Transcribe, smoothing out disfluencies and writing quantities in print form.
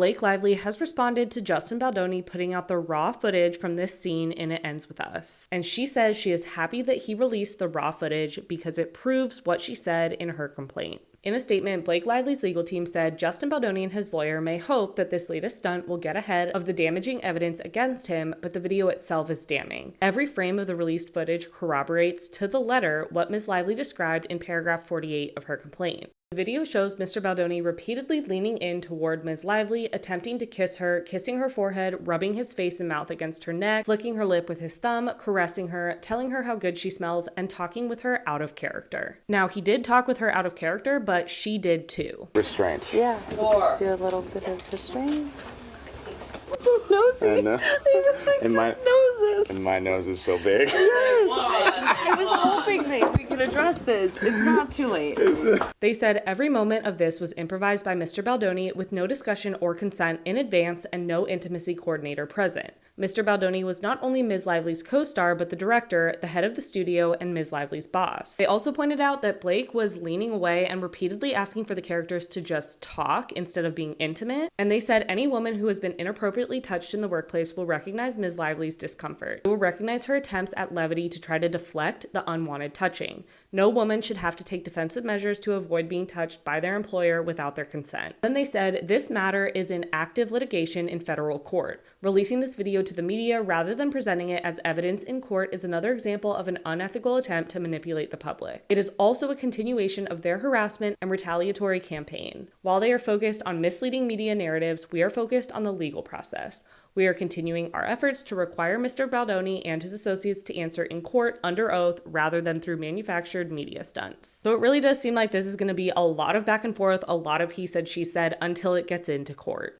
Blake Lively has responded to Justin Baldoni putting out the raw footage from this scene in It Ends With Us. And she says she is happy that he released the raw footage because it proves what she said in her complaint. In a statement, Blake Lively's legal team said Justin Baldoni and his lawyer may hope that this latest stunt will get ahead of the damaging evidence against him, but the video itself is damning. Every frame of the released footage corroborates to the letter what Ms. Lively described in paragraph 48 of her complaint. The video shows Mr. Baldoni repeatedly leaning in toward Ms. Lively, attempting to kiss her, kissing her forehead, rubbing his face and mouth against her neck, flicking her lip with his thumb, caressing her, telling her how good she smells, and talking with her out of character. Now, he did talk with her out of character, but she did too. Restraint. Yeah, just do a little bit of restraint. So nosy. I know. And my noses. And my nose is so big. Yes. I was hoping that we could address this. It's not too late. They said every moment of this was improvised by Mr. Baldoni with no discussion or consent in advance and no intimacy coordinator present. Mr. Baldoni was not only Ms. Lively's co-star, but the director, the head of the studio, and Ms. Lively's boss. They also pointed out that Blake was leaning away and repeatedly asking for the characters to just talk instead of being intimate. And they said any woman who has been inappropriately touched in the workplace will recognize Ms. Lively's discomfort. They will recognize her attempts at levity to try to deflect the unwanted touching. No woman should have to take defensive measures to avoid being touched by their employer without their consent. Then they said this matter is in active litigation in federal court. Releasing this video to the media rather than presenting it as evidence in court is another example of an unethical attempt to manipulate the public. It is also a continuation of their harassment and retaliatory campaign. While they are focused on misleading media narratives, we are focused on the legal process. We are continuing our efforts to require Mr. Baldoni and his associates to answer in court under oath rather than through manufactured media stunts. So it really does seem like this is going to be a lot of back and forth, a lot of he said, she said until it gets into court.